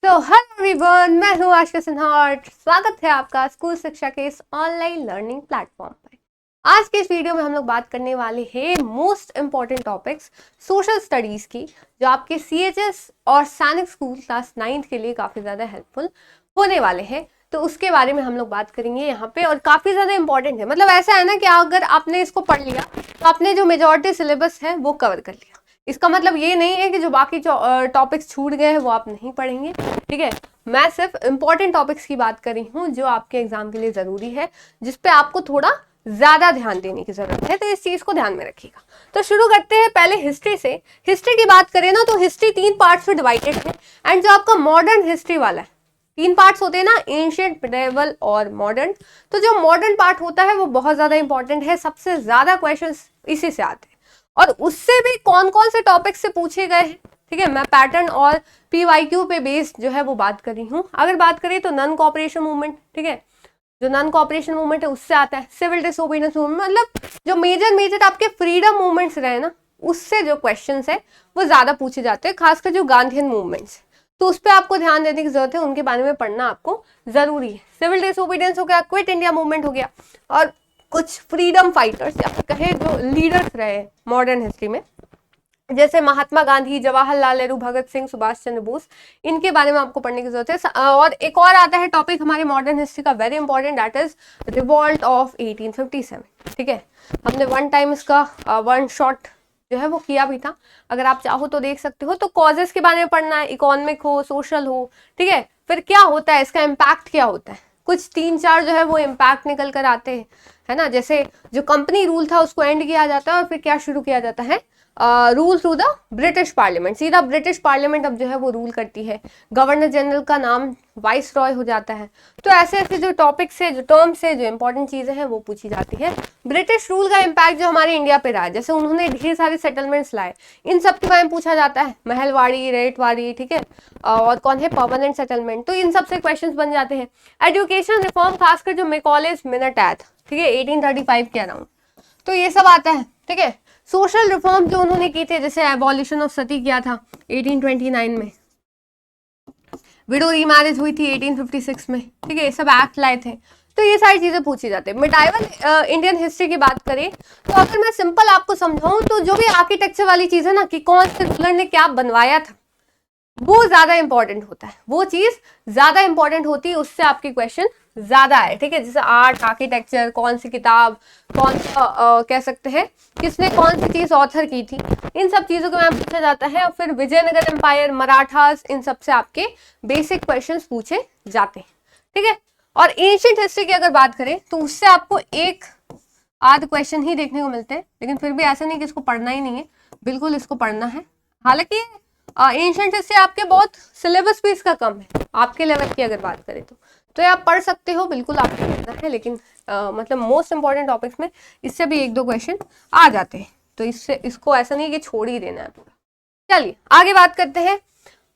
तो hello everyone, मैं हूँ आशा सिन्हा और स्वागत है आपका स्कूल शिक्षा के इस ऑनलाइन लर्निंग प्लेटफॉर्म पर। आज के इस वीडियो में हम लोग बात करने वाले हैं most important topics social studies की, जो आपके सीएचएस और सैनिक स्कूल क्लास 9th के लिए काफ़ी ज़्यादा हेल्पफुल होने वाले हैं। तो उसके बारे में हम लोग बात करेंगे यहाँ पे, और काफ़ी ज़्यादा इंपॉर्टेंट है। मतलब ऐसा है ना कि अगर आपने इसको पढ़ लिया तो आपने जो मेजॉरिटी सिलेबस है वो कवर कर लिया। इसका मतलब ये नहीं है कि जो बाकी टॉपिक्स छूट गए हैं वो आप नहीं पढ़ेंगे, ठीक है। मैं सिर्फ इंपॉर्टेंट टॉपिक्स की बात कर रही हूँ जो आपके एग्जाम के लिए ज़रूरी है, जिसपे आपको थोड़ा ज़्यादा ध्यान देने की ज़रूरत है। तो इस चीज़ को ध्यान में रखिएगा। तो शुरू करते हैं पहले हिस्ट्री से। हिस्ट्री की बात करें ना तो हिस्ट्री 3 पार्ट्स में डिवाइडेड है। एंड जो आपका मॉडर्न हिस्ट्री वाला है, 3 पार्ट्स होते हैं ना, एंशिएंट, मिडिवल और मॉडर्न। तो जो मॉडर्न पार्ट होता है वो बहुत ज़्यादा इंपॉर्टेंट है, सबसे ज़्यादा क्वेश्चन इसी से आते हैं। और उससे भी कौन कौन से टॉपिक से पूछे गए हैं, ठीक है, मैं पैटर्न और पीवाईक्यू पे बेस्ड जो है वो बात कर रही हूँ। अगर बात करें तो नॉन कोऑपरेशन मूवमेंट, ठीक है, जो नॉन कोऑपरेशन मूवमेंट है उससे आता है। सिविल डिसोबीडियंस मूवमेंट, मतलब जो मेजर आपके फ्रीडम मूवमेंट्स रहे ना, उससे जो क्वेश्चंस है वो ज्यादा पूछे जाते हैं, खासकर जो गांधीयन मूवमेंट्स। तो उस पर आपको ध्यान देने की जरूरत है, उनके बारे में पढ़ना आपको जरूरी है। सिविल डिसोबीडियंस हो गया, क्विट इंडिया मूवमेंट हो गया, और कुछ फ्रीडम फाइटर्स या फिर कहे जो लीडर्स रहे मॉडर्न हिस्ट्री में, जैसे महात्मा गांधी, जवाहरलाल नेहरू, भगत सिंह, सुभाष चंद्र बोस, इनके बारे में आपको पढ़ने की जरूरत है। और एक और आता है टॉपिक हमारे मॉडर्न हिस्ट्री का very important, that is revolt of 1857, ठीक है। हमने वन टाइम इसका वन शॉट जो है वो किया भी था, अगर आप चाहो तो देख सकते हो। तो कॉजेस के बारे में पढ़ना है, इकोनॉमिक हो, सोशल हो, ठीक है। फिर क्या होता है, इसका इम्पैक्ट क्या होता है, कुछ 3-4 जो है वो इम्पैक्ट निकल कर आते हैं, है ना। जैसे जो कंपनी रूल था उसको एंड किया जाता है और फिर क्या शुरू किया जाता है, rule through the British parliament. सीधा ब्रिटिश पार्लियामेंट अब जो है वो रूल करती है, गवर्नर जनरल का नाम वाइस रॉय हो जाता है। तो ऐसे ऐसे जो टॉपिक्स है, जो टर्म्स है, जो इंपॉर्टेंट चीजें हैं वो पूछी जाती है। ब्रिटिश रूल का इम्पैक्ट जो हमारे इंडिया पे रहा है, जैसे उन्होंने ढेर सारे सेटलमेंट्स लाए, इन सब के बारे में पूछा जाता है। महलवाड़ी, रेटवाड़ी, ठीक है, और कौन है परमानेंट सेटलमेंट, तो इन सब से क्वेश्चन बन जाते हैं। एजुकेशन रिफॉर्म, खासकर जो मैकॉलेज मिनट एक्ट, ठीक है, 1835 के अराउंड, तो ये सब आता है, ठीक है। सोशल रिफॉर्म जो उन्होंने की थे, जैसे एबॉलिशन ऑफ सती किया था 1829 में, विडो रीमैरिज हुई थी 1856 में, ठीक है, ये सब एक्ट लाए थे। तो ये सारी चीजें पूछी जाती है। मिडाइवल इंडियन हिस्ट्री की बात करें तो अगर मैं सिंपल आपको समझाऊं तो जो भी आर्किटेक्चर वाली चीज है ना, कि कौन से रूलर ने क्या बनवाया था, वो ज्यादा इंपॉर्टेंट होता है, वो चीज ज्यादा इंपॉर्टेंट होती है, उससे आपके क्वेश्चन ज्यादा है, ठीक है। जैसे आर्ट, आर्किटेक्चर, कौन सी किताब, कौन सा कह सकते हैं किसने कौन सी चीज ऑथर की थी, इन सब चीजों के बारे में पूछा जाता है। और फिर विजयनगर एम्पायर, मराठास, इन सब से आपके बेसिक क्वेश्चंस पूछे जाते हैं, ठीक है। और एंशिएंट हिस्ट्री की अगर बात करें तो उससे आपको एक आध क्वेश्चन ही देखने को मिलते हैं, लेकिन फिर भी ऐसा नहीं कि इसको पढ़ना ही नहीं है, बिल्कुल इसको पढ़ना है। हालांकि एंशिएंट हिस्ट्री आपके बहुत सिलेबस भी इसका कम है, आपके लेवल की अगर बात करें तो ये आप पढ़ सकते हो, बिल्कुल आपको पढ़ना है, लेकिन मतलब मोस्ट इंपॉर्टेंट टॉपिक्स में इससे भी 1-2 क्वेश्चन आ जाते हैं, तो इससे इसको ऐसा नहीं कि छोड़ ही देना है पूरा। चलिए आगे बात करते हैं।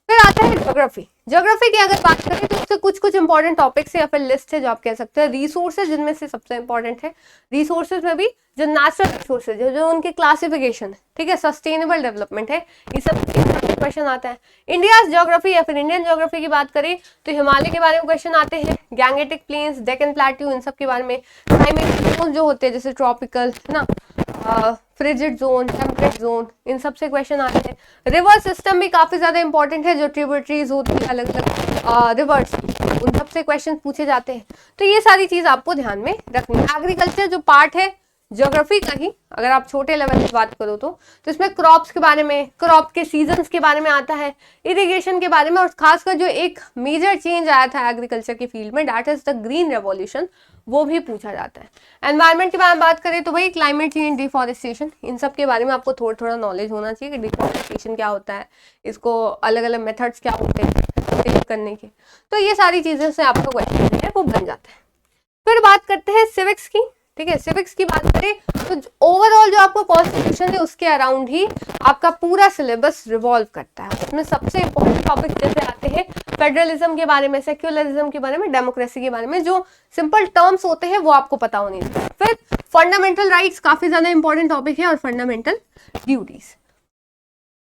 फिर आता है ज्योग्राफी। ज्योग्राफी की अगर बात करें तो उससे कुछ कुछ इंपॉर्टेंट टॉपिक्स है या फिर लिस्ट है जो आप कह सकते हैं। रिसोर्सेज जिनमें से सबसे इंपॉर्टेंट है, रिसोर्सेज में भी जो नेचुरल रिसोर्सेज है, जो उनकी क्लासिफिकेशन है, ठीक है, सस्टेनेबल डेवलपमेंट है, ये सब क्वेश्चन आता है। इंडिया ज्योग्राफी या फिर इंडियन ज्योग्राफी की बात करें तो हिमालय के बारे में क्वेश्चन आते हैं, गैंगेटिक प्लेन्स, डेक्कन प्लेट्यू, इन सब के बारे में। क्लाइमेट जोन जो होते हैं, जैसे ट्रॉपिकल, है ना, फ्रिजिड जोन, टेम्परेट जोन, इन सब से क्वेश्चन आते हैं। रिवर सिस्टम भी काफी ज्यादा इंपॉर्टेंट है, जो ट्रिब्यूटरीज होती है अलग अलग रिवर्स, उन सब से क्वेश्चन पूछे जाते हैं। तो ये सारी चीज आपको ध्यान में रखनी है। एग्रीकल्चर जो पार्ट है ज्योग्राफी का ही, अगर आप छोटे लेवल की बात करो तो इसमें क्रॉप्स के बारे में, क्रॉप के सीजन्स के बारे में आता है, इरिगेशन के बारे में, और खासकर जो एक मेजर चेंज आया था एग्रीकल्चर के फील्ड में, that is the green revolution, वो भी पूछा जाता है। एनवायरनमेंट के बारे में बात करें तो वही क्लाइमेट चेंज, डिफॉरेस्टेशन, इन सब के बारे में आपको थोड़ा थोड़ा नॉलेज होना चाहिए कि डिफॉरेस्टेशन क्या होता है, इसको अलग अलग मेथड्स क्या होते हैं करने के। तो ये सारी चीजें से आपका क्वेश्चन है वो बन जाता है। फिर बात करते हैं सिविक्स की, ठीक है। सिविक्स की बात करें तो ओवरऑल जो आपको कॉन्स्टिट्यूशन है उसके अराउंड ही आपका पूरा सिलेबस रिवॉल्व करता है। उसमें सबसे इंपॉर्टेंट टॉपिक जैसे आते हैं फेडरलिज्म के बारे में, सेक्युलरिज्म के बारे में, डेमोक्रेसी के बारे में, जो सिंपल टर्म्स होते हैं वो आपको पता होने चाहिए। फिर फंडामेंटल राइट्स काफी ज्यादा इंपॉर्टेंट टॉपिक है, और फंडामेंटल ड्यूटीज।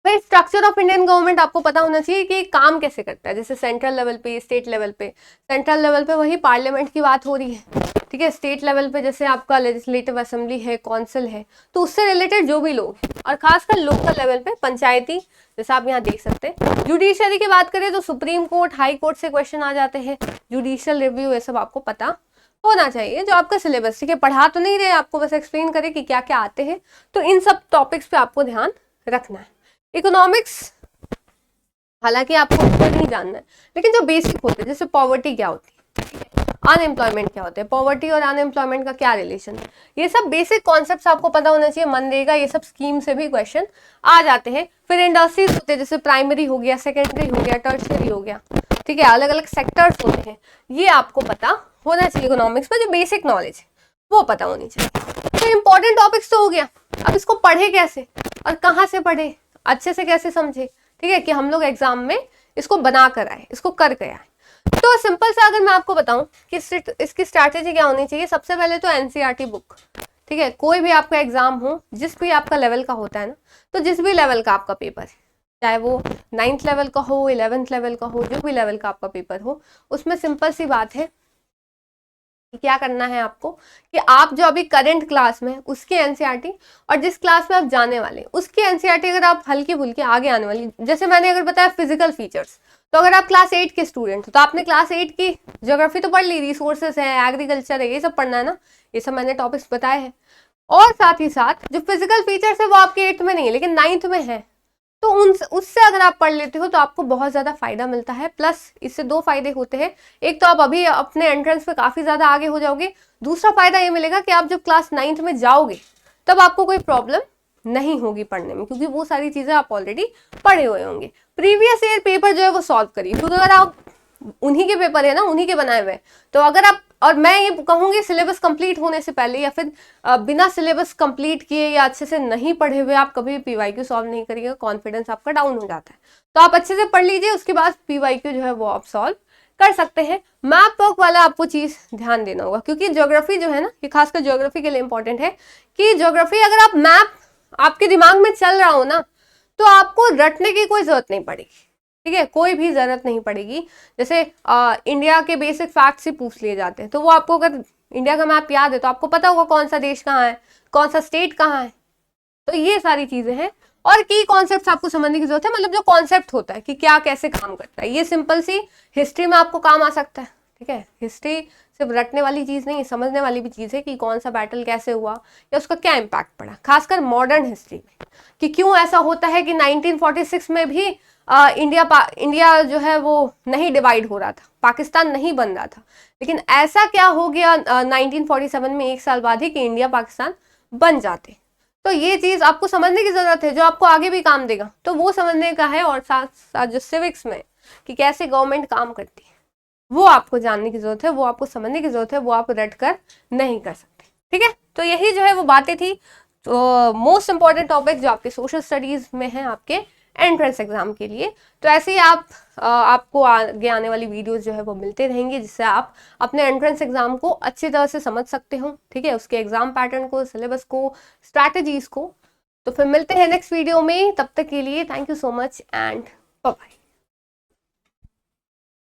फिर स्ट्रक्चर ऑफ इंडियन गवर्नमेंट आपको पता होना चाहिए कि काम कैसे करता है, जैसे सेंट्रल लेवल पे, स्टेट लेवल पे। सेंट्रल लेवल पे वही पार्लियामेंट की बात हो रही है, ठीक है। स्टेट लेवल पे जैसे आपका लेजिस्लेटिव असेंबली है, काउंसिल है, तो उससे रिलेटेड जो भी लोग हैं, और खासकर लोकल लेवल पे पंचायती, जैसे आप यहाँ देख सकते हैं। जुडिशरी की बात करें तो सुप्रीम कोर्ट, हाई कोर्ट से क्वेश्चन आ जाते हैं, जुडिशियल रिव्यू, ये सब आपको पता होना चाहिए। जो आपका सिलेबस, ठीक है, पढ़ा तो नहीं रहे, आपको बस एक्सप्लेन करें कि क्या क्या आते हैं, तो इन सब टॉपिक्स पे आपको ध्यान रखना है। इकोनॉमिक्स हालांकि आपको नहीं जानना है, लेकिन जो बेसिक होते हैं, जैसे पॉवर्टी क्या होती है, अनएम्प्लॉयमेंट क्या होता है, पॉवर्टी और अनएम्प्लॉयमेंट का क्या रिलेशन है, ये सब बेसिक कॉन्सेप्ट्स आपको पता होना चाहिए। मनरेगा, ये सब स्कीम से भी क्वेश्चन आ जाते हैं। फिर इंडस्ट्रीज होते हैं, जैसे प्राइमरी हो गया, सेकेंडरी हो गया, टर्शियरी हो गया, ठीक है, अलग अलग सेक्टर्स होते हैं, ये आपको पता होना चाहिए। इकोनॉमिक्स में जो बेसिक नॉलेज है वो पता होनी चाहिए। तो इंपॉर्टेंट टॉपिक्स तो हो गया, अब इसको पढ़े कैसे और कहाँ से पढ़े, अच्छे से कैसे समझे, ठीक है, कि हम लोग एग्जाम में इसको बना कर आए, इसको कर गए आए। तो सिंपल सा अगर मैं आपको बताऊं कि इसकी स्ट्रैटेजी क्या होनी चाहिए, सबसे पहले तो एनसीईआरटी बुक, ठीक है, कोई भी आपका एग्जाम हो, जिस भी आपका लेवल का होता है ना, तो जिस भी लेवल का आपका पेपर है, चाहे वो 9th लेवल का हो, 11th लेवल का हो, जो भी लेवल का आपका पेपर हो, उसमें सिंपल सी बात है कि क्या करना है आपको, कि आप जो अभी करंट क्लास में उसके एनसीईआरटी, और जिस क्लास में आप जाने वाले उसकी एनसीईआरटी अगर आप हल्की फुल्की आगे आने वाली, जैसे मैंने अगर बताया फिजिकल फीचर्स, तो अगर आप क्लास 8 के स्टूडेंट हो तो आपने क्लास 8 की ज्योग्राफी तो पढ़ ली, रिसोर्सेस है, एग्रीकल्चर है, ये सब पढ़ना है ना, ये सब मैंने टॉपिक्स बताए हैं। और साथ ही साथ जो फिजिकल फीचर्स है वो आपके 8th में नहीं है, लेकिन 9th में है, तो उससे अगर आप पढ़ लेते हो तो आपको बहुत ज़्यादा फायदा मिलता है। प्लस इससे दो फायदे होते हैं, एक तो आप अभी अपने एंट्रेंस पे काफ़ी ज़्यादा आगे हो जाओगे, दूसरा फायदा ये मिलेगा कि आप जब क्लास 9th में जाओगे तब आपको कोई प्रॉब्लम नहीं होगी पढ़ने में, क्योंकि वो सारी चीज़ें आप ऑलरेडी पढ़े हुए होंगे। प्रीवियस ईयर पेपर जो है वो सॉल्व करिए, क्योंकि अगर आप उन्हीं के पेपर है ना, उन्हीं के बनाए हुए, तो अगर आप, और मैं ये कहूँगी सिलेबस कंप्लीट होने से पहले या फिर बिना सिलेबस कंप्लीट किए या अच्छे से नहीं पढ़े हुए आप कभी भी पीवाईक्यू सॉल्व नहीं करिएगा, कॉन्फिडेंस आपका डाउन हो जाता है। तो आप अच्छे से पढ़ लीजिए, उसके बाद पीवाईक्यू जो है वो आप सॉल्व कर सकते हैं। मैप वर्क वाला आपको चीज ध्यान देना होगा, क्योंकि ज्योग्राफी जो है ना, ये खासकर ज्योग्राफी के लिए इंपॉर्टेंट है, कि ज्योग्राफी अगर आप मैप आपके दिमाग में चल रहा हो ना, तो आपको रटने की कोई जरूरत नहीं पड़ेगी, ठीक है, कोई भी जरूरत नहीं पड़ेगी। जैसे इंडिया के बेसिक फैक्ट्स ही पूछ लिए जाते हैं, तो वो आपको अगर इंडिया का मैप याद है तो आपको पता होगा कौन सा देश कहाँ है, कौन सा स्टेट कहाँ है। तो ये सारी चीजें हैं, और की कॉन्सेप्ट आपको समझने की जरूरत है, मतलब जो कॉन्सेप्ट होता है कि क्या कैसे काम करता है, ये सिंपल सी हिस्ट्री में आपको काम आ सकता है, ठीक है। हिस्ट्री सिर्फ रटने वाली चीज नहीं है, समझने वाली भी चीज है कि कौन सा बैटल कैसे हुआ या उसका क्या इम्पैक्ट पड़ा, खासकर मॉडर्न हिस्ट्री में, कि क्यों ऐसा होता है कि 1946 में भी इंडिया जो है वो नहीं डिवाइड हो रहा था, पाकिस्तान नहीं बन रहा था, लेकिन ऐसा क्या हो गया 1947 में, एक साल बाद ही, कि इंडिया पाकिस्तान बन जाते। तो ये चीज आपको समझने की जरूरत है, जो आपको आगे भी काम देगा, तो वो समझने का है। और साथ साथ जो सिविक्स में कि कैसे गवर्नमेंट काम करती है, वो आपको जानने की जरूरत है, वो आपको समझने की जरूरत है, वो आप रट कर नहीं कर सकते, ठीक है। तो यही जो है वो बातें थी, तो मोस्ट इंपॉर्टेंट टॉपिक जो आपके सोशल स्टडीज में है आपके एंट्रेंस एग्जाम के लिए। तो ऐसे ही आपको आगे आने वाली वीडियोस जो है वो मिलते रहेंगे, जिससे आप अपने एंट्रेंस एग्जाम को अच्छी तरह से समझ सकते हो, ठीक है, उसके एग्जाम पैटर्न को, सिलेबस को, स्ट्रैटेजीज को। तो फिर मिलते हैं नेक्स्ट वीडियो में, तब तक के लिए thank you so much and bye bye.